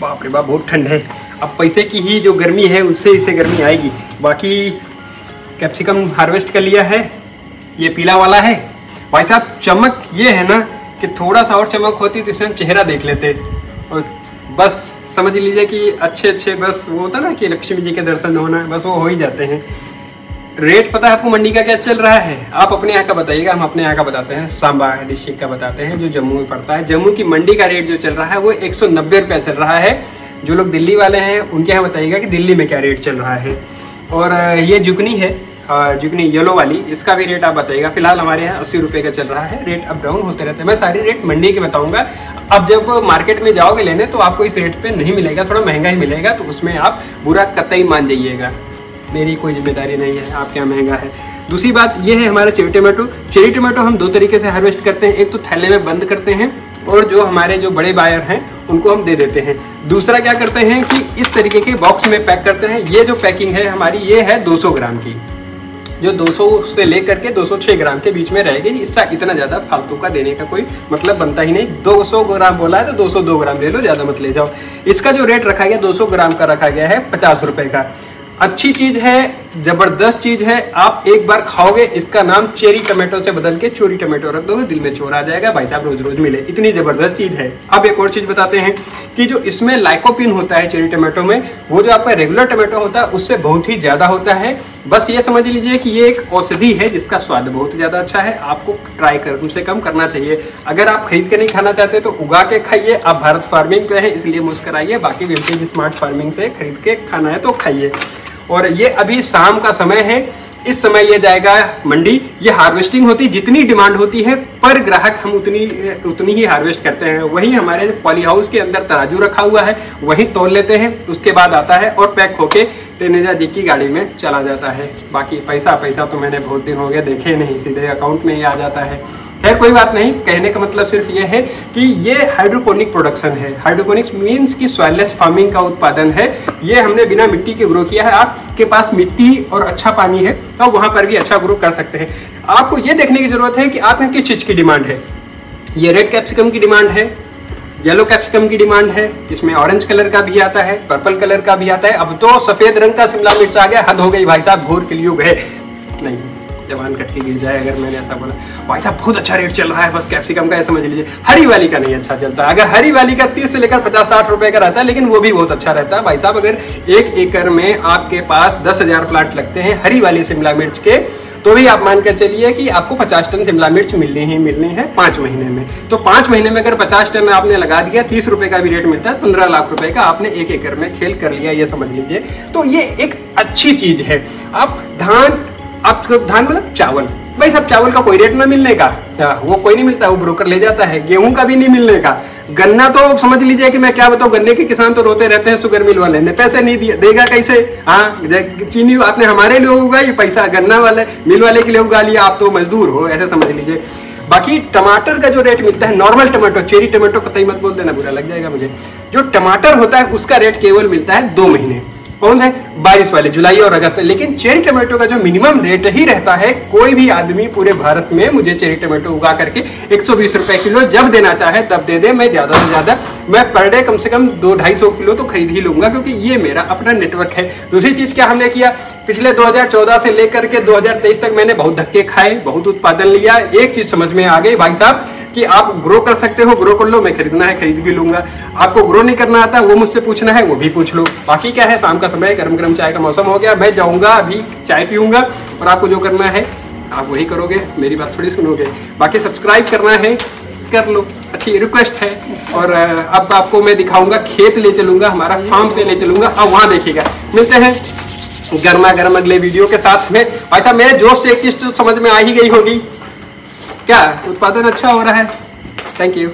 बाप रे बाप बहुत ठंड है। अब पैसे की ही जो गर्मी है उससे इसे गर्मी आएगी। बाकी कैप्सिकम हार्वेस्ट कर लिया है, ये पीला वाला है भाई साहब। चमक ये है ना कि थोड़ा सा और चमक होती तो इसमें हम चेहरा देख लेते, और बस समझ लीजिए कि अच्छे बस वो होता ना कि लक्ष्मी जी के दर्शन होना, बस वो हो ही जाते हैं। रेट पता है आपको मंडी का क्या चल रहा है? आप अपने यहाँ का बताइएगा, हम अपने यहाँ का बताते हैं। सांबा डिस्ट्रिक्ट का बताते हैं जो जम्मू में पड़ता है। जम्मू की मंडी का रेट जो चल रहा है वो 190 रुपये चल रहा है। जो लोग दिल्ली वाले हैं उनके यहाँ बताइएगा कि दिल्ली में क्या रेट चल रहा है। और ये जुगनी है, जुगनी येलो वाली, इसका भी रेट आप बताइएगा। फिलहाल हमारे यहाँ 80 रुपये का चल रहा है। रेट अप डाउन होते रहते हैं। मैं सारी रेट मंडी के बताऊँगा। अब जब मार्केट में जाओगे लेने तो आपको इस रेट पे नहीं मिलेगा, थोड़ा महंगा ही मिलेगा, तो उसमें आप बुरा कतई मान जाइएगा, मेरी कोई जिम्मेदारी नहीं है आपके यहाँ महंगा है। दूसरी बात ये है हमारा चेरी टमाटो। चेरी टमाटो हम दो तरीके से हार्वेस्ट करते हैं, एक तो थैले में बंद करते हैं और जो हमारे जो बड़े बायर हैं उनको हम दे देते हैं। दूसरा क्या करते हैं कि इस तरीके के बॉक्स में पैक करते हैं। ये जो पैकिंग है हमारी ये है 200 ग्राम की, जो 200 से लेकर के 206 ग्राम के बीच में रहेगी। इसका इतना ज़्यादा फालतू का देने का कोई मतलब बनता ही नहीं। 200 ग्राम बोला है तो 202 ग्राम ले लो, ज़्यादा मत ले जाओ। इसका जो रेट रखा गया 200 ग्राम का रखा गया है 50 रुपये का। अच्छी चीज़ है, ज़बरदस्त चीज़ है। आप एक बार खाओगे, इसका नाम चेरी टमाटो से बदल के चोरी टमाटो रख दोगे, दिल में चोर आ जाएगा भाई साहब, रोज रोज मिले, इतनी ज़बरदस्त चीज़ है। अब एक और चीज़ बताते हैं कि जो इसमें लाइकोपिन होता है चेरी टमाटो में, वो जो आपका रेगुलर टमाटो होता है उससे बहुत ही ज़्यादा होता है। बस ये समझ लीजिए कि ये एक औषधि है जिसका स्वाद बहुत ज़्यादा अच्छा है। आपको ट्राई कम से कम करना चाहिए। अगर आप खरीद के नहीं खाना चाहते तो उगा के खाइए। आप भारत फार्मिंग पे हैं इसलिए मुस्कराइए, बाकी विंटेज स्मार्ट फार्मिंग से खरीद के खाना है तो खाइए। और ये अभी शाम का समय है, इस समय ये जाएगा मंडी। ये हार्वेस्टिंग होती, जितनी डिमांड होती है पर ग्राहक हम उतनी ही हार्वेस्ट करते हैं। वहीं हमारे पॉली हाउस के अंदर तराजू रखा हुआ है, वहीं तोल लेते हैं, उसके बाद आता है और पैक होके टेनेजा जी की गाड़ी में चला जाता है। बाकी पैसा तो मैंने बहुत दिन हो गए देखे नहीं, सीधे अकाउंट में ही आ जाता है। खैर कोई बात नहीं, कहने का मतलब सिर्फ ये है कि ये हाइड्रोपोनिक प्रोडक्शन है। हाइड्रोपोनिक्स मीन्स कि सॉइललेस फार्मिंग का उत्पादन है। ये हमने बिना मिट्टी के ग्रो किया है। आपके पास मिट्टी और अच्छा पानी है तो वहाँ पर भी अच्छा ग्रो कर सकते हैं। आपको ये देखने की जरूरत है कि आप में किस चीज़ की डिमांड है। ये रेड कैप्सिकम की डिमांड है, येलो कैप्सिकम की डिमांड है, इसमें ऑरेंज कलर का भी आता है, पर्पल कलर का भी आता है। अब तो सफ़ेद रंग का शिमला मिर्च आ गया, हद हो गई भाई साहब, घोर कलयुग है। नहीं, जवान कट के गिर जाए अगर मैंने ऐसा बोला। भाई साहब बहुत अच्छा रेट चल रहा है बस कैप्सिकम का, ये समझ लीजिए। हरी वाली का नहीं अच्छा चलता। अगर हरी वाली का 30 से लेकर 50-60 रुपए का रहता है, लेकिन वो भी बहुत अच्छा रहता है भाई साहब। अगर 1 एकड़ में आपके पास 10,000 प्लांट लगते हैं हरी वाली शिमला मिर्च के, तो भी आप मान कर चलिए कि आपको 50 टन शिमला मिर्च मिलनी है 5 महीने में। तो 5 महीने में अगर 50 टन आपने लगा दिया, 30 रुपए का भी रेट मिलता है, 15 लाख रुपए का आपने 1 एकड़ में खेल कर लिया, ये समझ लीजिए। तो ये एक अच्छी चीज है। आप धान मतलब चावल, भाई साहब चावल का कोई रेट ना मिलने का, वो कोई नहीं मिलता, वो ब्रोकर ले जाता है। गेहूं का भी नहीं मिलने का। गन्ना तो समझ लीजिए कि मैं क्या बताऊं, गन्ने के किसान तो रोते रहते हैं, शुगर मिल वाले ने पैसे नहीं दिए, देगा कैसे? हाँ, चीनी आपने हमारे लिए उगाई पैसा, गन्ना वाले मिल वाले के लिए उगा लिया, आप तो मजदूर हो, ऐसे समझ लीजिए। बाकी टमाटर का जो रेट मिलता है, नॉर्मल टमाटो, चेरी टमाटो कतई मत बोल देना, बुरा लग जाएगा मुझे। जो टमाटर होता है उसका रेट केवल मिलता है 2 महीने। कौन है? बारिश वाले, जुलाई और अगस्त। लेकिन चेरी टमाटो का जो मिनिमम रेट ही रहता है, कोई भी आदमी पूरे भारत में मुझे चेरी टमाटो उगा करके 120 रुपए किलो जब देना चाहे तब दे दे। मैं ज्यादा से ज्यादा मैं पर डे कम से कम 200-250 किलो तो खरीद ही लूंगा, क्योंकि ये मेरा अपना नेटवर्क है। दूसरी चीज क्या हमने किया, पिछले 2014 से लेकर के 2023 तक मैंने बहुत धक्के खाए, बहुत उत्पादन लिया। एक चीज समझ में आ गई भाई साहब कि आप ग्रो कर सकते हो, ग्रो कर लो, मैं खरीदना है खरीद भी लूंगा। आपको ग्रो नहीं करना आता, वो मुझसे पूछना है, वो भी पूछ लो। बाकी क्या है, शाम का समय, गरम गरम चाय का मौसम हो गया, मैं जाऊंगा अभी चाय पीऊंगा, और आपको जो करना है आप वही करोगे, मेरी बात थोड़ी सुनोगे। बाकी सब्सक्राइब करना है कर लो, अच्छी रिक्वेस्ट है। और अब आपको मैं दिखाऊंगा, खेत ले चलूंगा, हमारा फार्म पे ले चलूंगा, अब वहाँ देखिएगा। मिलते हैं गर्मा गर्म अगले वीडियो के साथ में। भाई साहब मेरे जोश से एक चीज तो समझ में आ ही गई होगी, क्या उत्पादन अच्छा हो रहा है। Thank you.